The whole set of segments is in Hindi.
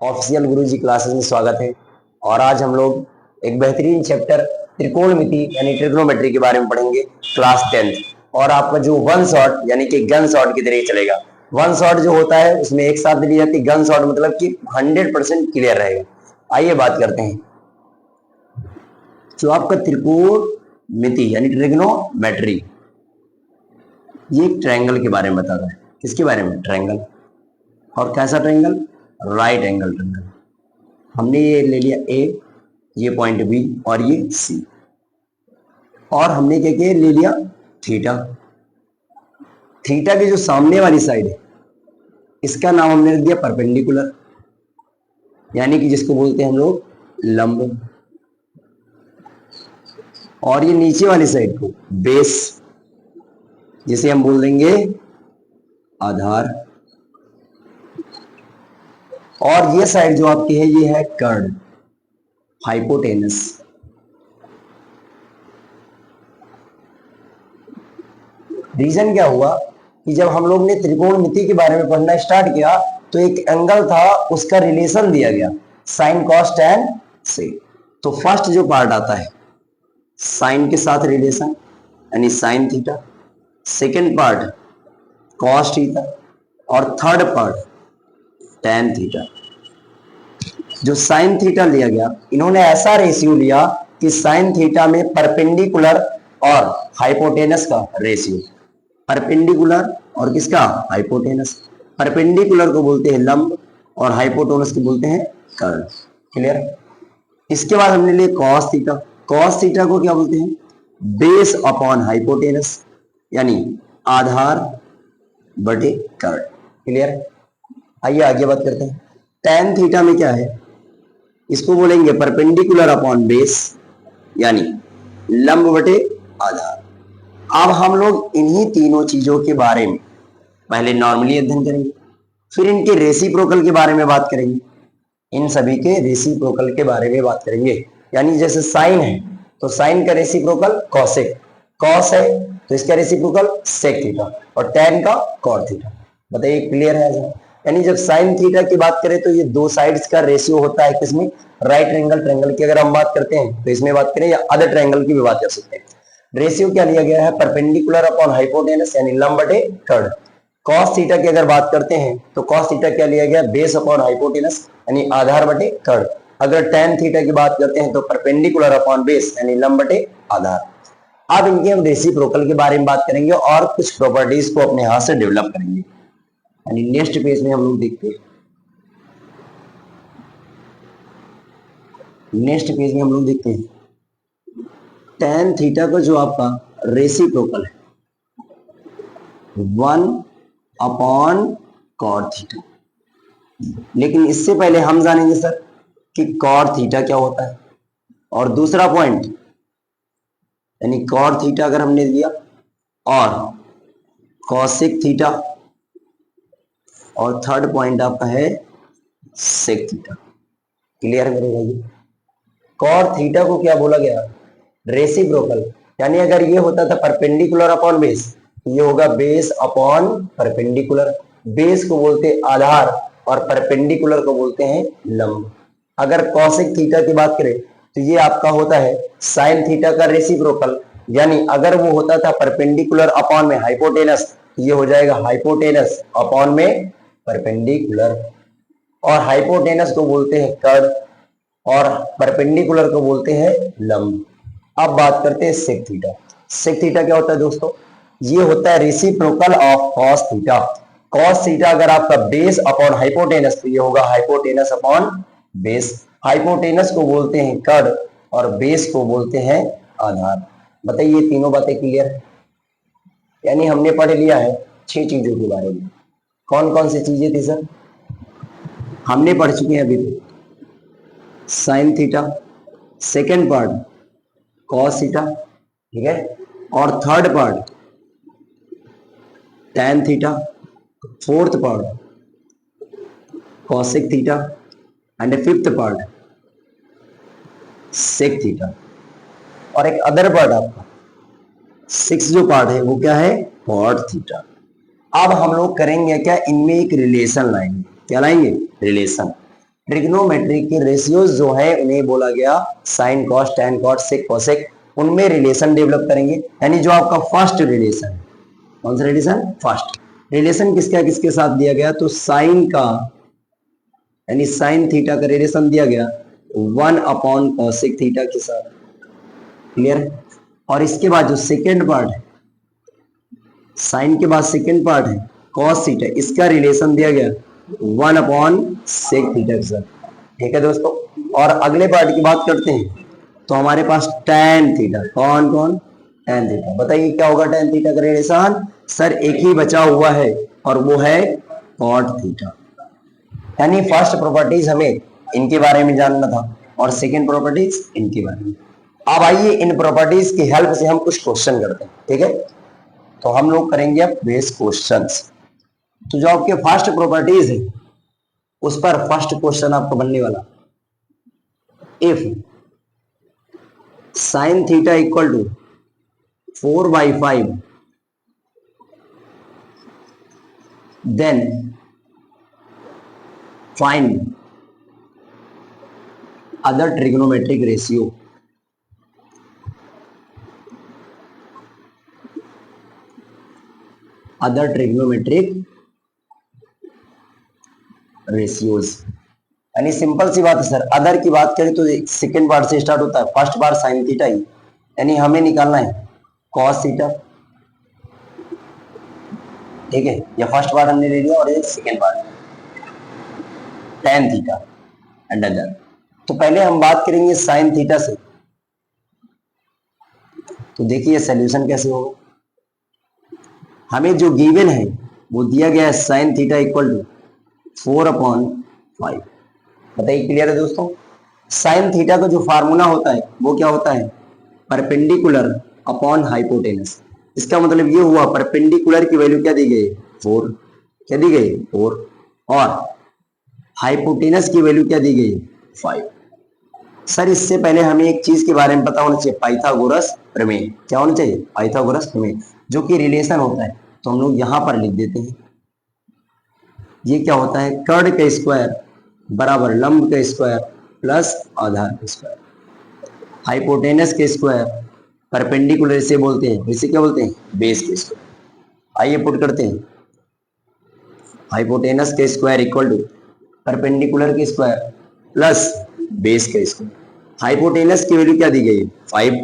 ऑफिशियल गुरुजी क्लासेस में स्वागत है। और आज हम लोग एक बेहतरीन चैप्टर त्रिकोणमिति यानी ट्रिग्नोमेट्री के बारे में पढ़ेंगे, क्लास 10th। और आपका जो वन शॉट यानी कि गन शॉट की तरह चलेगा। वन शॉट जो होता है उसमें एक साथ ली जाती है, गन शॉट मतलब कि 100% क्लियर रहेगा। आइए बात करते हैं। जो आपका त्रिकोणमिति यानी ट्रिग्नोमेट्री, ये ट्रायंगल के बारे में बताता है। किसके बारे में? ट्रायंगल। और कैसा ट्रायंगल? Right angle triangle. हमने ये ले लिया ए, ये पॉइंट बी और ये सी, और हमने क्या किया, ले लिया थीटा। थीटा की जो सामने वाली साइड है इसका नाम हमने रख दिया परपेंडिकुलर, यानी कि जिसको बोलते हैं हम लोग लंब। और ये नीचे वाली साइड को बेस, जिसे हम बोल देंगे आधार। और ये साइड जो आपकी है ये है कर्ड, हाइपोटेनस। रीजन क्या हुआ कि जब हम लोग ने त्रिकोणमिति के बारे में पढ़ना स्टार्ट किया तो एक एंगल था, उसका रिलेशन दिया गया साइन कॉस टैन से। तो फर्स्ट जो पार्ट आता है साइन के साथ रिलेशन यानी sign theta, second part cos theta, और थर्ड पार्ट टैन थीटा। जो साइन थीटा लिया गया, इन्होंने ऐसा रेशियो लिया कि साइन थीटा में परपेंडिकुलर और हाइपोटेनस का रेशियो, परपेंडिकुलर और किसका? हाइपोटेनस। परपेंडिकुलर को बोलते हैं लंब और हाइपोटेनस को बोलते हैं कर्ण। क्लियर? इसके बाद हमने लिए कॉस थीटा। कॉस थीटा को क्या बोलते हैं? बेस अपॉन हाइपोटेनस, यानी आधार बटे कर्ण। क्लियर? आइए आगे बात करते हैं। टैन थीटा में क्या है? इसको बोलेंगे परपेंडिकुलर अपॉन बेस, यानी लंब बटे आधार। अब हम लोग इन्हीं तीनों चीजों के बारे में पहले नॉर्मली अध्ययन करेंगे, फिर इनके रेसिप्रोकल के बारे में बात करेंगे। इन सभी के रेसिप्रोकल के बारे में बात करेंगे। यानी जैसे साइन है तो साइन का रेसिप्रोकल कॉसेक, कॉस है तो इसका रेसिप्रोकल सेक थीटा, और टैन का कॉट थीटा। बताइए क्लियर है? यानी जब साइन थीटा की बात करें तो ये दो साइड्स का रेशियो होता है किसमें? राइट एंगल ट्रायंगल की अगर हम बात करते हैं तो इसमें बात करें, या अदर ट्रायंगल की भी बात कर सकते हैं। रेशियो क्या लिया गया है? परपेंडिकुलर अपॉन हाइपोटेनस यानी लंब बटे कर्ण। कॉस थीटा की अगर बात करते हैं तो कॉस थीटा क्या लिया गया? बेस अपॉन हाइपोटेनस यानी आधार बटे कर्ण। अगर टैन थीटा की बात करते हैं तो परपेंडिकुलर अपॉन बेस यानी लंब बटे आधार। अब इनके हम रेसिप्रोकल के बारे में बात करेंगे और कुछ प्रॉपर्टीज को अपने हाथ से डेवलप करेंगे। यानी नेक्स्ट पेज में हम लोग देखते हैं, नेक्स्ट पेज में हम लोग देखते हैं टैन थीटा का जो आपका रेसिप्रोकल है 1 अपॉन कॉट थीटा। लेकिन इससे पहले हम जानेंगे सर कि कॉट थीटा क्या होता है, और दूसरा पॉइंट यानी कॉट थीटा अगर हमने दिया, और कॉसेक थीटा, और थर्ड पॉइंट आपका है सेक थीटा। क्लियर करेगा ये? कॉट थीटा को क्या बोला गया? रेसिप्रोकल। यानी अगर ये होता था परपेंडिकुलर अपॉन बेस, ये होगा बेस अपॉन परपेंडिकुलर। बेस को बोलते हैं आधार और परपेंडिकुलर को बोलते हैं लंब। अगर कॉसेक थीटा की बात करें तो ये आपका होता है साइन थीटा का रेसिप्रोकल। यानी अगर वो होता था परपेंडिकुलर अपॉन में हाइपोटेनस, ये हो जाएगा हाइपोटेनस अपॉन में परपेंडिकुलर। और हाइपोटेनस को बोलते हैं कर्ण और परपेंडिकुलर को बोलते हैं लंब। अब बात करते हैं सेक थीटा। सेक थीटा क्या होता है दोस्तों? ये होता है reciprocal of cos theta. Cos theta अगर आपका बेस अपॉन हाइपोटेनस तो ये होगा हाइपोटेनस अपॉन बेस। हाइपोटेनस को बोलते हैं कर्ण और बेस को बोलते हैं आधार। बताइए ये तीनों बातें क्लियर है? यानी हमने पढ़ लिया है 6 चीजों के बारे में। कौन कौन सी चीजें थी सर? हमने पढ़ चुके हैं अभी तक sine theta, second part cos theta, ठीक है, और third part tan theta, fourth part cosec theta, and fifth part sec theta, और एक अदर पार्ट आपका सिक्स जो पार्ट है वो क्या है? Cot theta. अब हम लोग करेंगे क्या? इनमें एक रिलेशन लाएंगे। क्या लाएंगे? रिलेशन। ट्रिग्नोमेट्री के रेशियोज जो है उन्हें बोला गया sine cos tan cot sec cosec, उनमें रिलेशन डेवलप करेंगे। यानी जो आपका फर्स्ट रिलेशन, कौन सा रिलेशन, फर्स्ट रिलेशन किसका किसके साथ दिया गया, तो साइन का यानी साइन थीटा का रिलेशन दिया गया 1 कॉसेक थीटा के साथ, क्लियर। और इसके बाद जो सेकेंड पार्ट है, साइन के बाद सेकेंड पार्ट है कॉस थीटा, इसका रिलेशन दिया गया 1/sec थीटा के साथ, ठीक है दोस्तों। और अगले पार्ट की बात करते हैं तो हमारे पास tan थीटा, कौन कौन, tan थीटा। बताइए क्या होगा tan थीटा का रिलेशन, सर एक ही बचा हुआ है और वो है cot थीटा। यानी फर्स्ट प्रॉपर्टीज हमें इनके बारे में जानना था और सेकेंड प्रॉपर्टीज इनके बारे में। अब आइए इन प्रॉपर्टीज की हेल्प से हम कुछ क्वेश्चन करते हैं, ठीक है। तो हम लोग करेंगे अब बेस क्वेश्चंस। तो जो आपके फर्स्ट प्रॉपर्टीज है उस पर फर्स्ट क्वेश्चन आपका बनने वाला, if sine theta equal to 4/5 then find other trigonometric ratio. Other trigonometric ratios, यानी सिंपल सी बात है सर, अदर की बात करें तो सेकेंड पार्ट से स्टार्ट होता है, फर्स्ट पार्ट साइन थीटा ही, यानी हमें निकालना है कॉस थीटा, ठीक है। या फर्स्ट पार्ट हमने ले लिया और ये second part tan theta and other. तो पहले हम बात करेंगे साइन थीटा से। तो देखिए सॉल्यूशन कैसे होगा, हमें जो गिवन है वो दिया गया है साइन थीटा इक्वल टू 4/5। बताइए क्लियर है दोस्तों। साइन थीटा का जो फार्मूला होता है वो क्या होता है, परपेंडिकुलर अपॉन हाइपोटेनस। इसका मतलब ये हुआ परपेंडिकुलर की वैल्यू क्या दी गई, 4, क्या दी गई 4, और हाइपोटेनस की वैल्यू क्या दी गई 5। सर इससे पहले हमें एक चीज के बारे में पता होना चाहिए, पाइथागोरस प्रमेय। क्या होना चाहिए, पाइथागोरस प्रमेय, जो कि रिलेशन होता है। तो हम लोग यहां पर लिख देते हैं, ये क्या होता है, कर्ण का स्क्वायर बराबर लंब का स्क्वायर प्लस आधार का स्क्वायर, हाइपोटेनस के स्क्वायर परपेंडिकुलर इसे बोलते हैं, इसे क्या बोलते हैं, बेस के स्क्वायर। आइए पुट करते हैं, हाइपोटेनस के स्क्वायर इक्वल टू परपेंडिकुलर के स्क्वायर प्लस बेस का स्क्वायर। हाइपोटेनस की वैल्यू क्या दी गई है 5,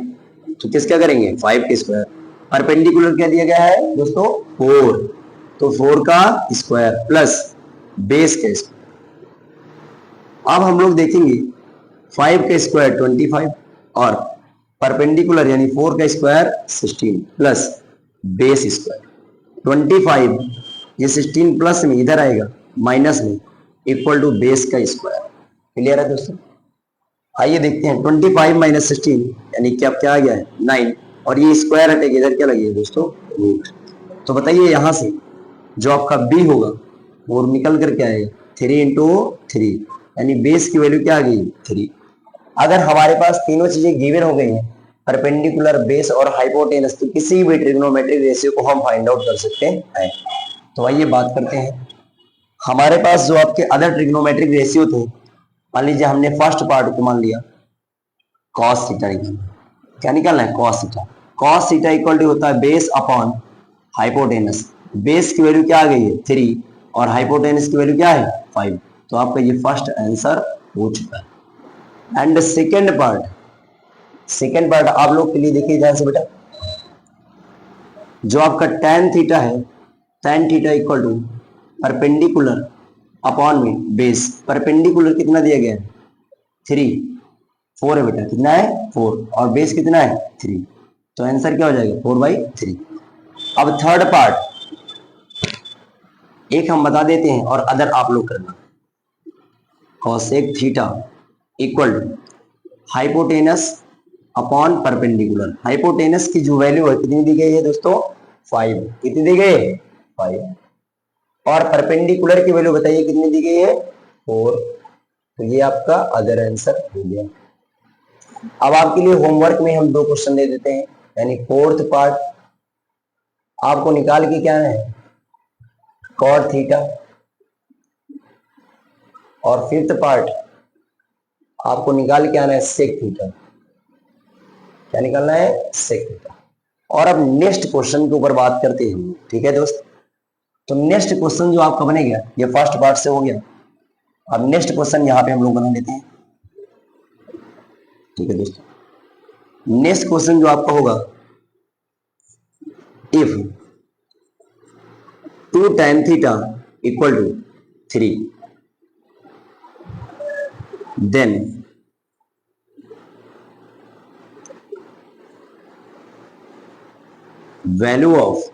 तो किसका करेंगे 5 के स्क्वायर। परपेंडिकुलर क्या दिया गया है दोस्तों 4, तो 4 का स्क्वायर प्लस बेस का स्क्वायर। अब हम लोग देखेंगे 5 का स्क्वायर 25 और परपेंडिकुलर यानी 4 का स्क्वायर 16 प्लस बेस स्क्वायर 25, ये 16 प्लस में इधर आएगा माइनस में इक्वल टू बेस का स्क्वायर। क्लियर है दोस्तों। आइए देखते हैं 25 माइनस 16 यानी कि अब क्या आ गया है 9, और ये स्क्वायर हटेगा, इधर क्या लगेगा दोस्तों रूट। तो बताइए यहां से जो आपका b होगा वो निकल कर क्या आएगा 3 इंटू 3, यानी बेस की वैल्यू क्या आ गई 3। अगर हमारे पास तीनों चीजें गिवन हो गई हैं, परपेंडिकुलर, बेस और हाइपोटेनस, तो किसी भी ट्रिग्नोमेट्रिक रेशियो को हम फाइंड आउट कर सकते हैं। तो आइए बात करते हैं, हमारे पास जो आपके अदर ट्रिग्नोमेट्रिक रेशियो थे, मान लीजिए हमने फर्स्ट पार्ट को मान लिया कॉस थीटा निकालना, क्या निकालना है cos theta. Cos theta equal to होता है बेस अपॉन हाइपोटेनस। बेस की वैल्यू क्या आ गई है 3 और हाइपोटेनस की वैल्यू क्या है 5। तो आपका ये फर्स्ट आंसर हो चुका है। एंड सेकेंड पार्ट आप लोग के लिए देखिए ध्यान से बेटा, जो आपका tan थीटा है, tan theta equal to perpendicular upon में बेस। परपेंडिकुलर कितना दिया गया है 3, 4 है बेटा, कितना है 4, और बेस कितना है 3, तो आंसर क्या हो जाएगा 4/3। अब थर्ड पार्ट एक हम बता देते हैं और अदर आप लोग करना। cosec theta equal to hypotenuse upon perpendicular. Hypotenuse की जो वैल्यू है कितनी दी गई है दोस्तों 5, कितनी दी गई है 5, और परपेंडिकुलर की वैल्यू बताइए कितनी दी गई है 4। तो ये आपका अदर आंसर हो गया। अब आपके लिए होमवर्क में हम 2 क्वेश्चन दे देते हैं, यानी फोर्थ पार्ट आपको निकाल के क्या है cot थीटा और फिफ्थ पार्ट आपको निकाल के आना है सेक थीटा। क्या निकालना है? Sec theta. और अब नेक्स्ट क्वेश्चन के ऊपर बात करते हैं, ठीक है दोस्त। तो नेक्स्ट क्वेश्चन जो आपका बनेगा, ये फर्स्ट पार्ट से हो गया। अब नेक्स्ट क्वेश्चन यहाँ पे हम लोग बना लेते हैं, ठीक है दोस्तों। नेक्स्ट क्वेश्चन जो आपका होगा, if 2 tan theta equal to 3, then value of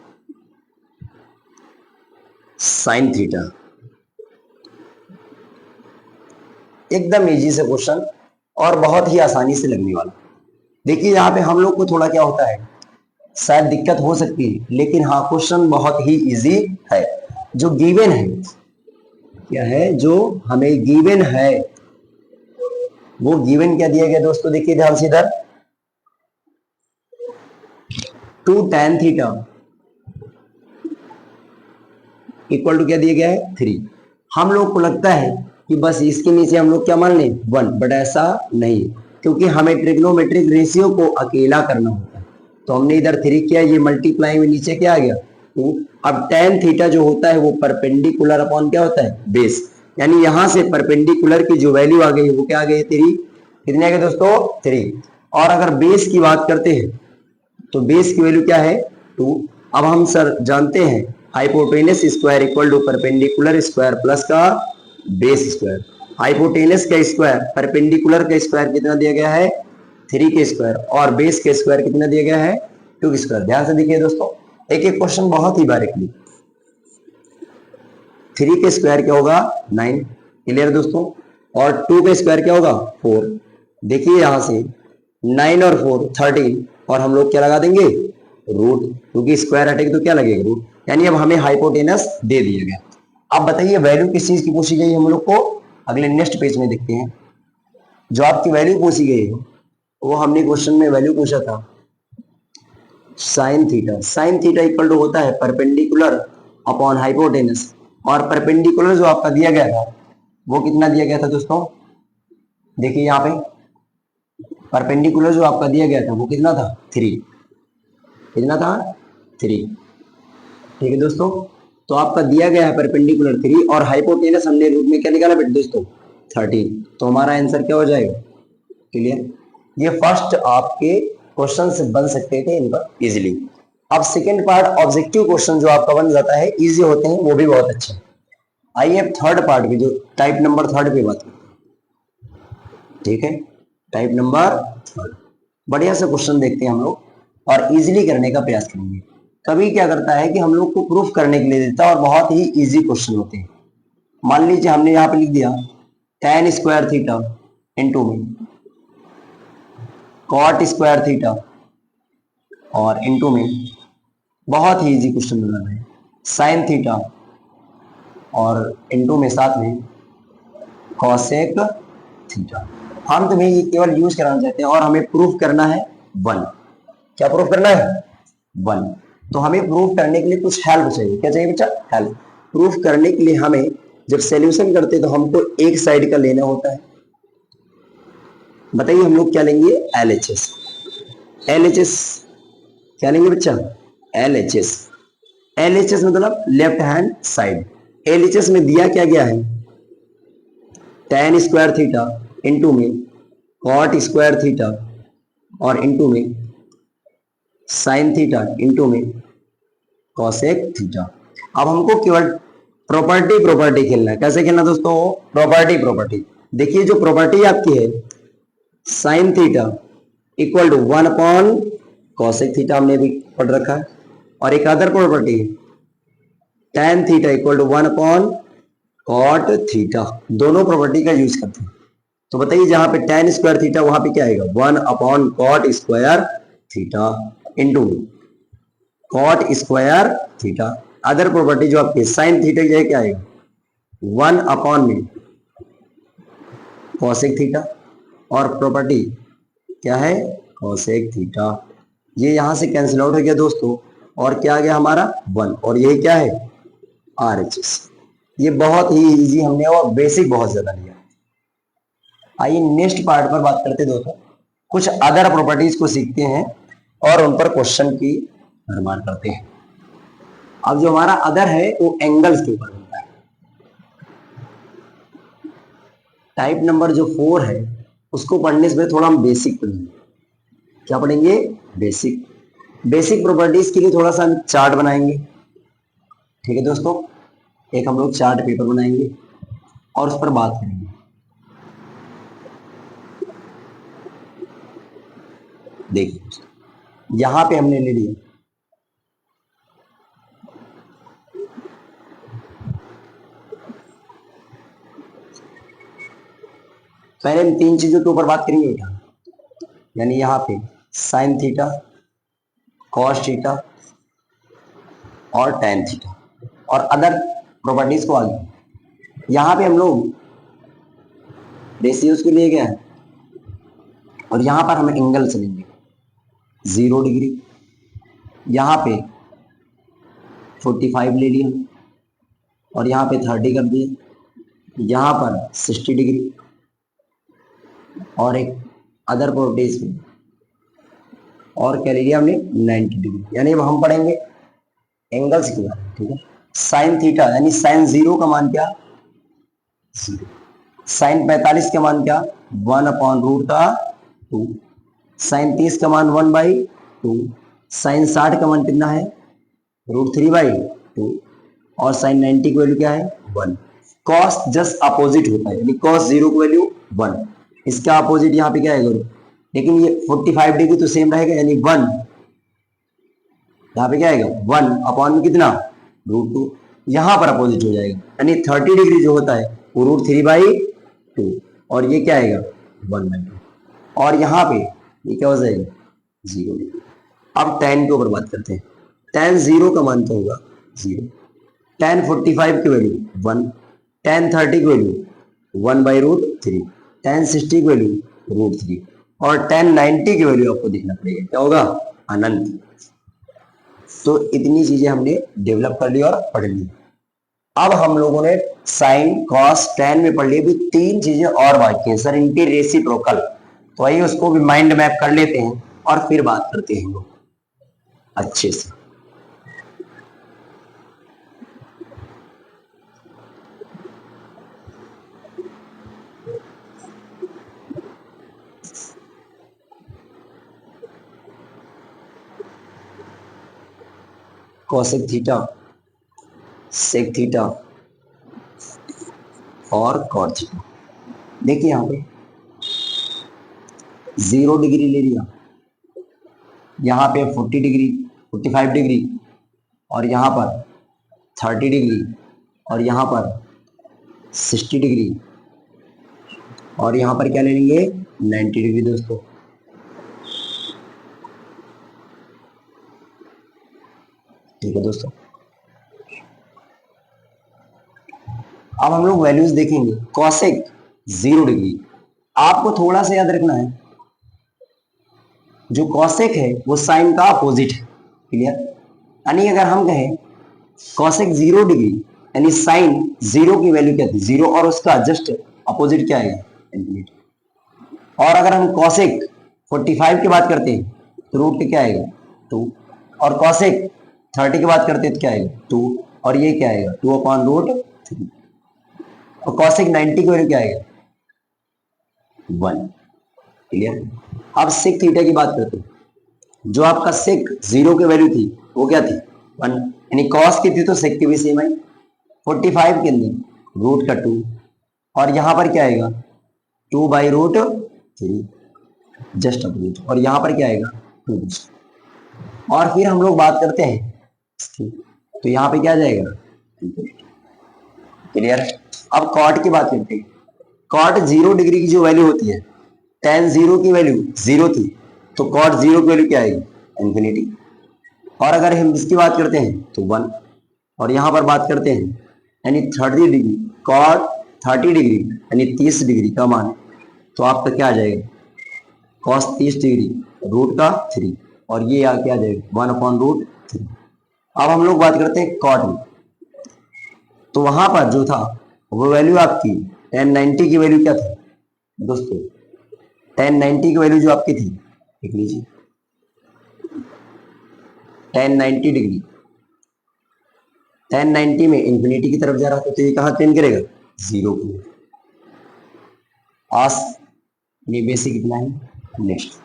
sine theta. एकदम इजी से क्वेश्चन और बहुत ही आसानी से लगने वाला। देखिए यहाँ पे हम लोग को थोड़ा क्या होता है, शायद दिक्कत हो सकती है, लेकिन हाँ क्वेश्चन बहुत ही इजी है। जो गिवन है, क्या है जो हमें गिवन है, वो गिवन क्या दिया गया दोस्तों? देखिए ध्यान से इधर, 2 tan थीटा इक्वल टू क्या दिया गया है? 3। हम लोग को लगता है कि बस इसके नीचे हम लोग क्या मान लें? 1, बट ऐसा नहीं, क्योंकि हमें ट्रिग्नोमेट्रिक रेशियो को अकेला करना होता है। तो हमने इधर 3 किया, ये मल्टीप्लाई में नीचे क्या आ गया? 2। अब tan थीटा जो होता है वो परपेंडिकुलर अपॉन क्या होता है? बेस। यानी यहां से परपेंडिकुलर की जो वैल्यू आ गई वो क्या आ गई? 3। कितने आ गए दोस्तों? 3। और अगर बेस की बात करते हैं तो बेस की वैल्यू क्या है? 2। अब हम सर जानते हैं hypotenuse square equal to perpendicular square plus का बेस स्क्वायर। हाइपोटेनस का स्क्वायर, परपेंडिकुलर का स्क्वायर कितना दिया गया है? 3 के स्क्वायर, और बेस के स्क्वायर कितना दिया गया है? 2 के स्क्वायर। ध्यान से देखिए दोस्तों, एक एक क्वेश्चन बहुत ही बारीकली। 3 के स्क्वायर क्या होगा? 9, क्लियर दोस्तों। और 2 के स्क्वायर क्या होगा? 4। देखिए यहां से 9 और 4 13, और हम लोग क्या लगा देंगे? रूट, क्योंकि स्क्वायर हटेगा तो क्या लगेगा? रूट। यानी अब हमें हाइपोटेनस दे दिया गया। अब बताइए वैल्यू किस चीज की पूछी गई हम लोग को? अगले नेक्स्ट पेज में देखते हैं। जो आपकी वैल्यू पूछी गई है वो हमने क्वेश्चन में वैल्यू पूछा था sine theta. Sine theta equal to होता है परपेंडिकुलर अपॉन हाइपोटेनस, और परपेंडिकुलर जो आपका दिया गया था वो कितना दिया गया था दोस्तों? देखिए यहाँ पे परपेंडिकुलर जो आपका दिया गया था वो कितना था? 3। कितना था? 3। ठीक है दोस्तों। तो आपका दिया गया है परपेंडिकुलर 3, और हाइपोटेनस हमने रूट में क्या निकाला बेटे दोस्तों? 13। तो हमारा आंसर क्या हो जाएगा? क्लियर। ये फर्स्ट आपके क्वेश्चन से बन सकते थे इन पर इजिली। अब सेकेंड पार्ट ऑब्जेक्टिव क्वेश्चन जो आपका बन जाता है, इजी होते हैं, वो भी बहुत अच्छे। आइए अब थर्ड पार्ट पे, जो टाइप नंबर 3 पे बात करते हैं, ठीक है। टाइप नंबर 3 बढ़िया से क्वेश्चन देखते हैं हम लोग, और इजीली करने का प्रयास करेंगे। कभी क्या करता है कि हम लोग को प्रूफ करने के लिए देता है, और बहुत ही इजी क्वेश्चन होते हैं। मान लीजिए हमने यहाँ पे लिख दिया tan स्क्वायर थीटा इंटू में cot स्क्वायर थीटा, और इंटू में बहुत ही इजी क्वेश्चन बनाना है साइन थीटा, और इंटू में साथ में कॉसेक थीटा। हम तुम्हें ये केवल यूज कराना चाहते हैं, और हमें प्रूफ करना है 1। क्या प्रूफ करना है? 1। तो हमें प्रूफ करने के लिए कुछ हेल्प चाहिए। क्या चाहिए बच्चा? हेल्प। प्रूफ करने के लिए हमें जब सॉल्यूशन करते हैं तो हमको एक साइड का लेना होता है। बताइए हम लोग क्या लेंगे? LHS। LHS क्या लेंगे बच्चा? LHS। LHS मतलब लेफ्ट हैंड साइड। LHS में दिया क्या गया है? tan स्क्वायर थीटा इंटू में cot स्क्वायर थीटा, और इंटू में साइन थीटा, इंटू में कॉसेक थीटा। अब हमको केवल प्रॉपर्टी खेलना है। कैसे खेलना दोस्तों? प्रॉपर्टी। देखिए जो प्रॉपर्टी आपकी है sine theta equal to 1 upon cosec theta, हमने भी पढ़ रखा है। और एक अदर प्रॉपर्टी है tan theta equal to 1 upon cot theta. दोनों प्रॉपर्टी का यूज करते हैं। तो बताइए जहां पे tan स्क्वायर थीटा वहां पे क्या आएगा? 1 upon cot square theta into cot square theta. Other property जो आपकी साइन थीटा की क्या आएगा? 1 अपॉन में कॉसेक थीटा, और प्रॉपर्टी क्या है? Cosec theta. ये यहां से कैंसिल आउट हो गया दोस्तों, और क्या आ गया हमारा? 1, और यही क्या है? RHS। ये बहुत ही इजी हमने और बेसिक बहुत ज्यादा लिया। आइए नेक्स्ट पार्ट पर बात करते दोस्तों, कुछ अदर प्रॉपर्टीज को सीखते हैं और उन पर क्वेश्चन की निर्माण करते हैं। अब जो हमारा अदर है वो एंगल्स के ऊपर बनता है। टाइप नंबर जो 4 है उसको पढ़ने से पहले थोड़ा हम बेसिक पढ़ेंगे। क्या पढ़ेंगे? बेसिक। बेसिक प्रॉपर्टीज के लिए थोड़ा सा हम चार्ट बनाएंगे। ठीक है दोस्तों, एक हम लोग चार्ट पेपर बनाएंगे और उस पर बात करेंगे। देखिए यहां पे हमने ले लिया पहले हम 3 चीजों के ऊपर बात करेंगे बेटा, यानी यहाँ पे साइन थीटा, कॉस थीटा और टेन थीटा और अदर प्रॉपर्टीज को आगे। यहाँ पे हम लोग रेशियोज को लिए गए हैं और यहाँ पर हम एंगल चलेंगे 0 डिग्री, यहाँ पे 45 ले लिया और यहाँ पे 30 कर दिए, यहाँ पर 60 डिग्री और एक अदर प्रॉपर्टीज में और क्या ले लिया हमने 90 डिग्री। यानी अब हम पढ़ेंगे एंगल्स के बारे में। ठीक है, साइन थीटा यानी साइन 0 का मान क्या? 0। साइन 45 का मान क्या? 1/√2। साइन 30 का मान 1/2। साइन 60 का मान कितना है? √3/2 और साइन 90 की वैल्यू क्या है? 1। कॉस जस्ट अपोजिट होता है, यानी कॉस 0 की वैल्यू 1, इसका अपोजिट यहाँ पे क्या है? लेकिन ये 45 डिग्री तो सेम रहेगा, यानी 1 यहाँ पे क्या आएगा? 1 अपॉन में कितना? √2। यहाँ पर अपोजिट हो जाएगा, यानी 30 डिग्री जो होता है वो √3/2 और ये क्या आएगा? 1/2 और यहाँ पे ये क्या हो जाएगा? 0। अब tan के ऊपर बात करते हैं। tan 0 का मान क्या होगा? 0। tan 45 की वैल्यू 1, tan 30 की वैल्यू 1/√3, tan 60 की वैल्यू √3 और tan 90 की वैल्यू आपको देखना पड़ेगा, क्या होगा? अनंत। तो इतनी चीजें हमने डेवलप कर ली और पढ़ ली। अब हम लोगों ने साइन, कॉस, टैन में पढ़ ली, भी 3 चीजें और बाकी हैं सर, इनकी रेसिप्रोकल। तो आइए उसको भी माइंड मैप कर लेते हैं और फिर बात करते हैं लोग अच्छे से। कोसेक थीटा, सेक थीटा और कॉट थीटा। देखिए यहां पे 0 डिग्री ले लिया, यहाँ पे 40 डिग्री, 45 डिग्री और यहाँ पर 30 डिग्री और यहाँ पर 60 डिग्री और यहाँ पर क्या ले लेंगे? 90 डिग्री दोस्तों। ठीक है दोस्तों, अब हम लोग वैल्यूज देखेंगे। कॉसेक 0 डिग्री, आपको थोड़ा सा याद रखना है, जो कॉसेक है वो साइन का अपोजिट है। क्लियर? यानी अगर हम कहें कॉसेक 0 डिग्री यानी साइन 0 की वैल्यू क्या थी? 0 और उसका जस्ट अपोजिट क्या आएगा? इन्फिनिटी। और अगर हम कॉसेक 45 की बात करते हैं तो रूट क्या आएगा? 2 और कॉसेक 30 की बात करते हैं तो क्या आएगा? 2 और ये क्या आएगा? 2/√3 और कॉसेक 90 की वैल्यू क्या आएगा? 1। क्लियर? अब सेक थीटा की बात करते हैं, जो आपका सेक 0 की वैल्यू थी वो क्या थी? 1, यानी कॉस की थी तो सेक की भी सेम आई। 45 के अंदर रूट का 2 और यहां पर क्या आएगा? 2/√3 जस्ट अपोजिट और यहां पर क्या आएगा? 2। और फिर हम लोग बात करते हैं तो यहां पे क्या आ जाएगा? क्लियर? अब कॉट की बात करते हैं। कॉट 0 डिग्री की जो वैल्यू होती है, tan 0 की वैल्यू 0 थी तो कॉट 0 की वैल्यू क्या आएगी? इन्फिनिटी। और अगर हम इसकी बात करते हैं तो 1 और यहां पर बात करते हैं यानी 30 डिग्री, कॉट 30 डिग्री यानी 30 डिग्री का मान, तो आपका क्या आ जाएगा? कॉस 30 डिग्री रूट का 3 और ये क्या आ जाएगा? 1/√3। अब हम लोग बात करते हैं कॉट में, तो वहां पर जो था वो वैल्यू आपकी tan 90 की वैल्यू क्या थी दोस्तों, tan 90 की वैल्यू जो आपकी थी, देख लीजिए tan 90 डिग्री, tan 90 में इंफिनिटी की तरफ जा रहा था, तो ये कहाँ टेंड करेगा, जीरो को। आस ये बेसिक इतना है। नेक्स्ट,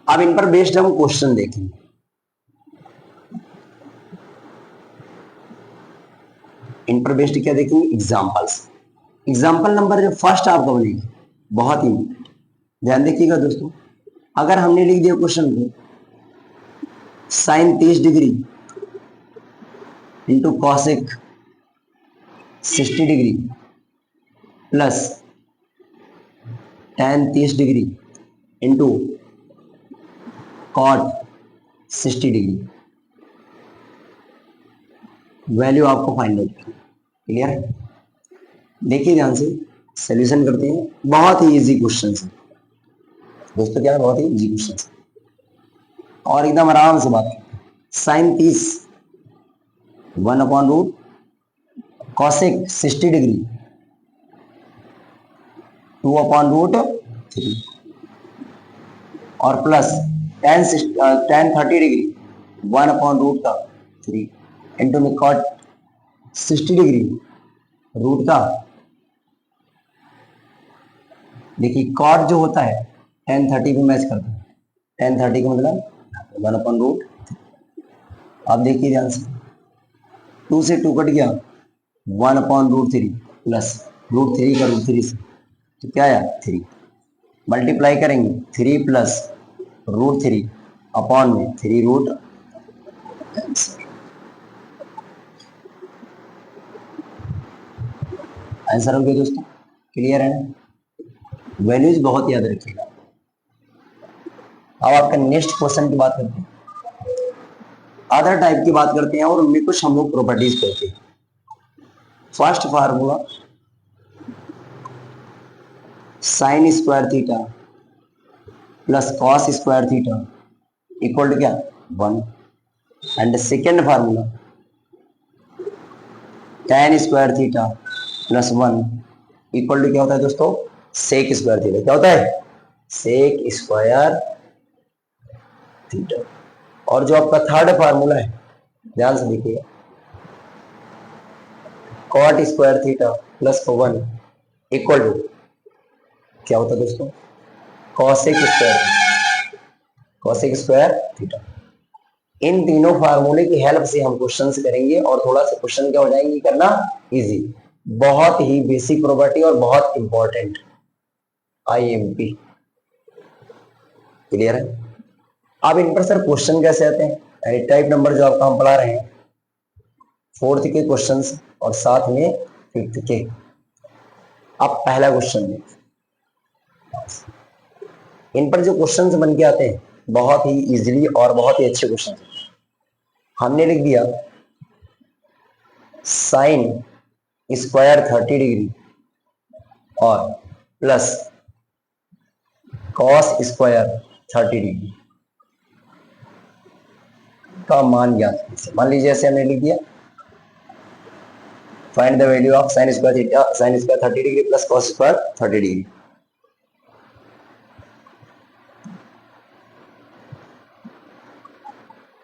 अब इन पर बेस्ड हम क्वेश्चन देखेंगे। इन पर बेस्ड क्या देखेंगे, एग्जांपल्स। एग्जांपल नंबर जो फर्स्ट आपका बनेगा, बहुत ही ध्यान देखिएगा दोस्तों। अगर हमने लिख दिया क्वेश्चन को sine 30 degree into cosec 60 degree plus tan 30 degree into cot 60 degree, value आपको फाइंड आउट करनी। क्लियर, देखिए ध्यान से, सॉल्यूशन करते हैं। बहुत ही इजी क्वेश्चन है दोस्तों, क्या है, बहुत ही इजी क्वेश्चन है और एकदम आराम से बात करते हैं। साइन 30 1/रूट कॉसेक 60 डिग्री 2/रूट 3 और प्लस tan 30 डिग्री 1/रूट का 3 इंटू में कॉट 60 डिग्री रूट का, देखिए कॉट जो होता है tan 30 पे मैच करता है, tan 30 का मतलब 1/रूट। आप देखिए ध्यान से, 2 से 2 कट गया, 1/√3 प्लस √3 का √3 से, तो क्या आया 3, मल्टीप्लाई करेंगे 3 प्लस √3 अपॉन में 3 रूट, आंसर हो गया दोस्तों। क्लियर है ना, वैल्यूज बहुत याद रखिएगा। अब आपका नेक्स्ट क्वेश्चन की बात करते हैं, अदर टाइप की बात करते हैं और उनमें कुछ हम लोग प्रॉपर्टीज करते हैं। First formula sine square theta plus cos square theta equal to क्या 1, and second formula tan square theta plus 1 equal to क्या होता है दोस्तों, सेक स्क्वायर थीटा। क्या होता है, सेक स्क्वायर थीटा। और जो आपका थर्ड फार्मूला है, ध्यान से देखिएगा, cot square theta plus 1 equal to क्या होता है दोस्तों, कॉसेक स्क्वायर थीटा। इन तीनों फार्मूले की हेल्प से हम क्वेश्चंस करेंगे और थोड़ा सा क्वेश्चन क्या हो जाएंगे करना इजी। बहुत ही बेसिक प्रॉपर्टी और बहुत इंपॉर्टेंट, आईएमपी। क्लियर है। अब इन पर सर क्वेश्चन कैसे आते हैं, यानी टाइप नंबर जो आपको हम पढ़ा रहे हैं, 4th के क्वेश्चंस और साथ में 5th के। अब पहला क्वेश्चन है, इन पर जो क्वेश्चंस बन के आते हैं बहुत ही इजीली और बहुत ही अच्छे क्वेश्चन। हमने लिख दिया साइन स्क्वायर 30 डिग्री और प्लस कॉस स्क्वायर 30 डिग्री का मान ज्ञात कीजिए। मान लीजिए ऐसे हमने लिख दिया, find the value of sign square theta, sine square 30 degree plus cos square 30 degree.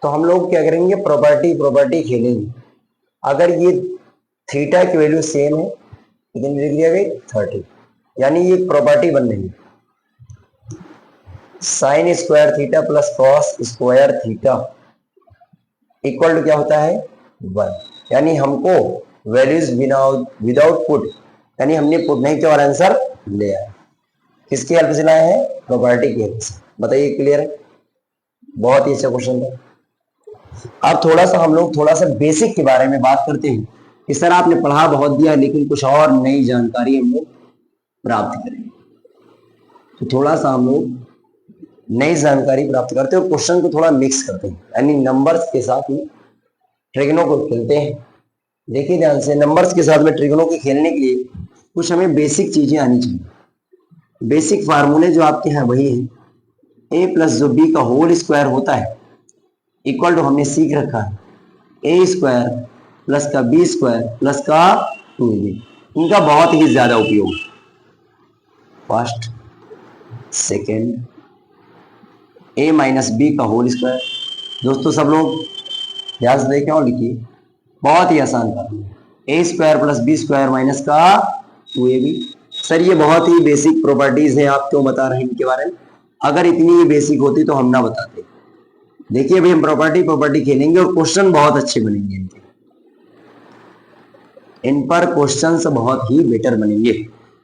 तो हम लोग क्या करेंगे, प्रॉपर्टी खेलेंगे। अगर ये थीटा की वैल्यू सेम है, लेकिन लिख दिया गई 30, यानी ये प्रॉपर्टी बन रही है, sine square theta plus cos square theta equal to क्या होता है 1। यानी हमको वैल्यूज विदाउट पुट, यानी हमने पुट नहीं किया और आंसर ले आए। किसकी हेल्प से लाए हैं, प्रॉपर्टी की हेल्प से। बताइए क्लियर है, बहुत ही अच्छा क्वेश्चन था। अब थोड़ा सा हम लोग थोड़ा सा बेसिक के बारे में बात करते हैं कि सर आपने पढ़ा बहुत दिया लेकिन कुछ और नई जानकारी हम लोग प्राप्त करेंगे। तो थोड़ा सा हम लोग नई जानकारी प्राप्त करते हैं और क्वेश्चन को थोड़ा मिक्स करते हैं, यानी नंबर्स के साथ में ट्रिगनों को खेलते हैं। देखिए ध्यान से, नंबर्स के साथ में ट्रिगनों को खेलने के लिए कुछ हमें बेसिक चीजें आनी चाहिए। बेसिक फार्मूले जो आपके हैं वही है, a प्लस जो b का होल स्क्वायर होता है इक्वल टू, हमने सीख रखा है a स्क्वायर प्लस का बी स्क्वायर प्लस का 2ab, इनका बहुत ही ज्यादा उपयोग। First second a minus B का होल स्क्वायर। दोस्तों सब लोग ध्यान से देखें और लिखिए, बहुत ही आसान था। A square plus B square minus का 2ab। सर ये बहुत ही बेसिक प्रॉपर्टीज है, आप क्यों बता रहे हैं इनके बारे में? अगर इतनी ही बेसिक होती तो हम ना बताते। देखिए अभी हम प्रॉपर्टी खेलेंगे और क्वेश्चन बहुत अच्छे बनेंगे इनके, इन पर क्वेश्चंस बहुत ही बेटर बनेंगे।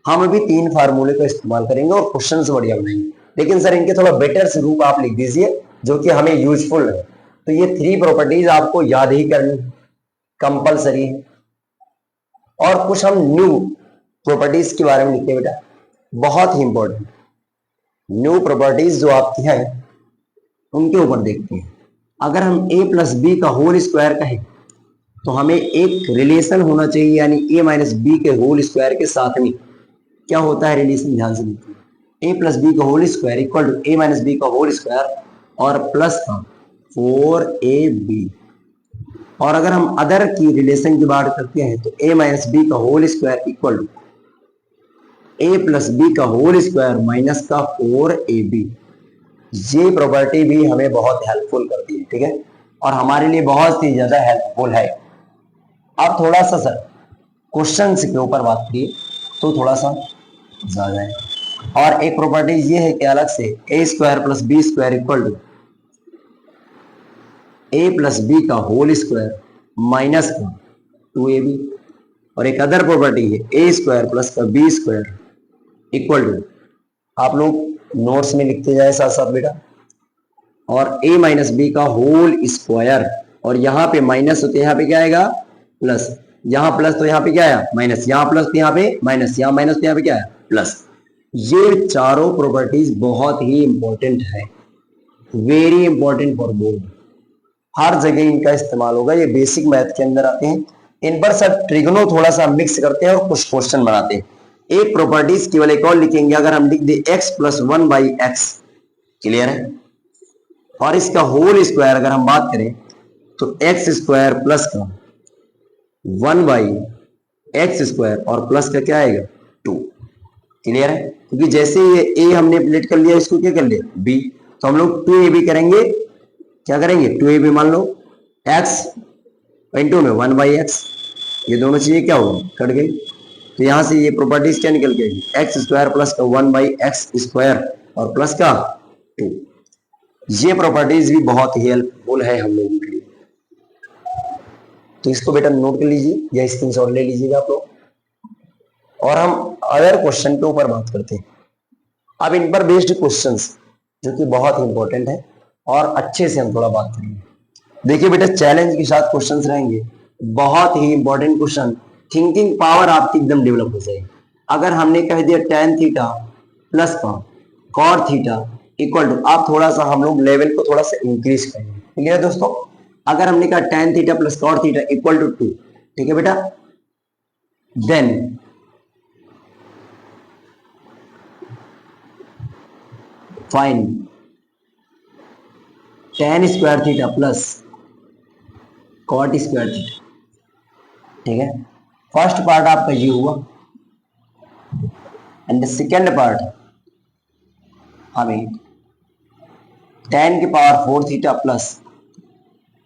हम अभी 3 फार्मूले का इस्तेमाल करेंगे और क्वेश्चंस बढ़िया बनाएंगे। लेकिन सर इनके थोड़ा बेटर स्वरूप आप लिख दीजिए जो कि हमें यूजफुल है। तो ये 3 प्रॉपर्टीज आपको याद ही करनी कंपलसरी है। और कुछ हम न्यू प्रॉपर्टीज के बारे में लिखते हैं बेटा, बहुत ही इंपॉर्टेंट न्यू प्रॉपर्टीज जो आपकी हैं उनके ऊपर देखते हैं। अगर हम a प्लस बी का होल स्क्वायर कहें तो हमें एक रिलेशन होना चाहिए, यानी a माइनस बी के होल स्क्वायर के साथ में क्या होता है रिलेशन, ध्यान से देखिए। a प्लस बी का whole square equal to a minus B का होल स्क्वायर और प्लस का 4ab। और अगर हम अदर की रिलेशन की बात करते हैं तो a माइनस बी का whole square equal to a plus B का होल स्क्वायर माइनस का 4ab। ये प्रॉपर्टी भी हमें बहुत हेल्पफुल करती है, ठीक है, और हमारे लिए बहुत ही ज्यादा हेल्पफुल है। अब थोड़ा सा सर क्वेश्चन के ऊपर बात करिए तो थोड़ा सा ज्यादा है। और एक प्रॉपर्टी ये है कि अलग से a square plus B square equal to a plus B का होल स्क्वायर माइनस का 2ab। और एक अदर प्रॉपर्टी है a स्क्वायर प्लस का बी स्क्वायर इक्वल टू, आप लोग नोट्स में लिखते जाए साथ साथ बेटा, और a माइनस बी का होल स्क्वायर, और यहाँ पे माइनस होते यहाँ पे क्या आएगा प्लस, यहाँ प्लस तो यहाँ पे क्या आया माइनस, यहाँ प्लस तो यहाँ पे माइनस, यहाँ माइनस तो यहाँ पे क्या है प्लस। ये चारों प्रॉपर्टीज बहुत ही इंपॉर्टेंट है, वेरी इंपॉर्टेंट फॉर बोर्ड, हर जगह इनका इस्तेमाल होगा। ये बेसिक मैथ के अंदर आते हैं, इन पर सब ट्रिग्नो थोड़ा सा मिक्स करते हैं और कुछ क्वेश्चन बनाते हैं। एक प्रॉपर्टीज केवल एक और लिखेंगे, अगर हम लिख दे x प्लस 1/x, क्लियर है, और इसका होल स्क्वायर अगर हम बात करें तो x स्क्वायर प्लस का 1/x स्क्वायर और प्लस का क्या आएगा 2, क्लियर है। क्योंकि जैसे ये a हमने प्लेट कर लिया, इसको क्या कर लिया b, तो हम लोग 2ab करेंगे, क्या करेंगे 2ab मान लो x इंटू में 1/x, ये दोनों चीजें क्या होगी कट गई। तो यहां से ये प्रॉपर्टीज क्या निकल के आएगी एक्स स्क्वायर प्लस का 1/x स्क्वायर और प्लस का 2। ये प्रॉपर्टीज भी बहुत ही हेल्पफुल है हम लोगों के लिए, तो इसको बेटा नोट कर लीजिए या स्क्रीनशॉट ले लीजिएगा आप लोग। और हम अदर क्वेश्चन के ऊपर बात करते हैं। अब इन पर बेस्ड क्वेश्चंस जो कि बहुत ही इंपॉर्टेंट है और अच्छे से हम थोड़ा बात करेंगे। देखिए बेटा चैलेंज के साथ क्वेश्चंस रहेंगे, बहुत ही इंपॉर्टेंट क्वेश्चन, थिंकिंग पावर आपकी एकदम डेवलप हो जाएगी। अगर हमने कह दिया tan थीटा प्लस का cot थीटा इक्वल टू, आप थोड़ा सा हम लोग लेवल को थोड़ा सा इंक्रीज करेंगे, क्लियर है दोस्तों। अगर हमने कहा tan theta plus cot theta equal to 2, ठीक है बेटा, then find tan square theta plus cot square theta, ठीक है। फर्स्ट पार्ट आपका ये हुआ, एंड सेकेंड पार्ट हमें tan की पावर 4 थीटा प्लस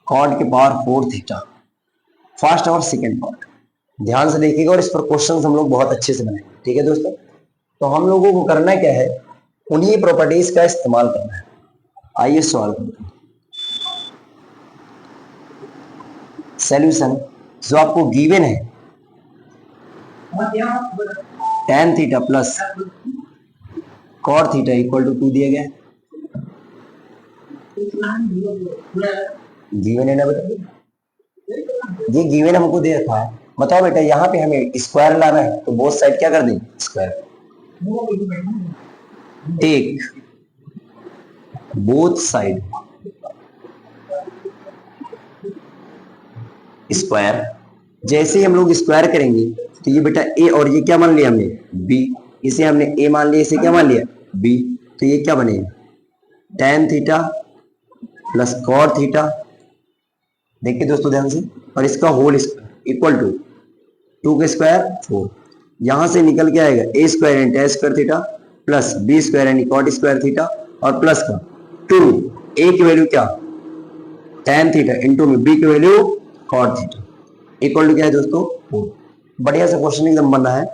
cot की पावर 4 थीटा, फर्स्ट और सेकेंड पार्ट ध्यान से देखिएगा और इस पर क्वेश्चंस हम लोग बहुत अच्छे से बनाएंगे, ठीक है दोस्तों। तो हम लोगों को करना क्या है, उन्हीं प्रॉपर्टीज का इस्तेमाल करना है। आइए सॉल्व करते हैं। सॉल्यूशन जो आपको गिवन है tan theta plus cot theta equal to 2 दिया गया, गिवन है ना बेटा, ये गिवन हमको दे रखा है। बताओ बेटा यहाँ पे हमें स्क्वायर लाना है तो बोथ साइड क्या कर दें square, take both side square. जैसे ही हम लोग स्क्वायर करेंगे तो ये बेटा a और ये क्या मान लिया हमने b, इसे हमने a मान लिया, इसे क्या मान लिया b, तो ये क्या बनेगा tan theta plus cot theta देखिए दोस्तों ध्यान से, और इसका होल स्क्वायर इक्वल टू 2 का स्क्वायर 4, यहां से निकल के आएगा a square and tan square theta plus B square and cot square theta और प्लस का 2, ए की वैल्यू क्या tan थीटा इंटू में बी की value cot theta equal to क्या है दोस्तों 4। बढ़िया सा क्वेश्चन एकदम बना है।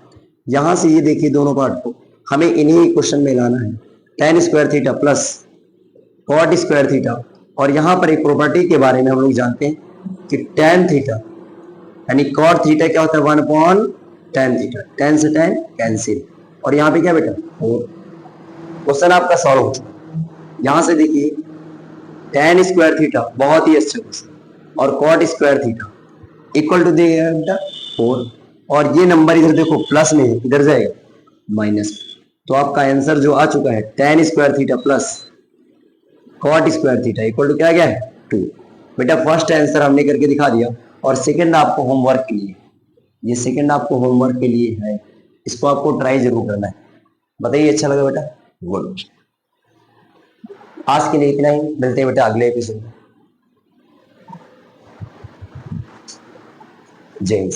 यहां से ये देखिए दोनों पार्ट को हमें इन्हीं क्वेश्चन में लाना है, tan square theta plus cot square theta, और यहां पर एक प्रॉपर्टी के बारे में हम लोग जानते हैं कि tan थीटा यानी कॉट थीटा क्या होता है 1 अपॉन tan थीटा, tan से tan कैंसिल, और यहाँ पे क्या बेटा 4। क्वेश्चन आपका सॉल्व हो चुका। यहां से देखिए tan स्क्वायर थीटा बहुत ही अच्छा क्वेश्चन और cot square theta equal to देगा बेटा 4, और ये नंबर इधर देखो प्लस में है, इधर जाएगा माइनस, तो आपका आंसर जो आ चुका है tan square theta plus cot square theta equal to क्या गया है 2। बेटा फर्स्ट आंसर हमने करके दिखा दिया, और सेकंड आपको होमवर्क के लिए, ये सेकंड आपको होमवर्क के लिए है, इसको आपको ट्राई जरूर करना है। बताइए अच्छा लगा बेटा? गुड। आज के लिए इतना ही, मिलते हैं बेटा अगले एपिसोड में। जय हिंद।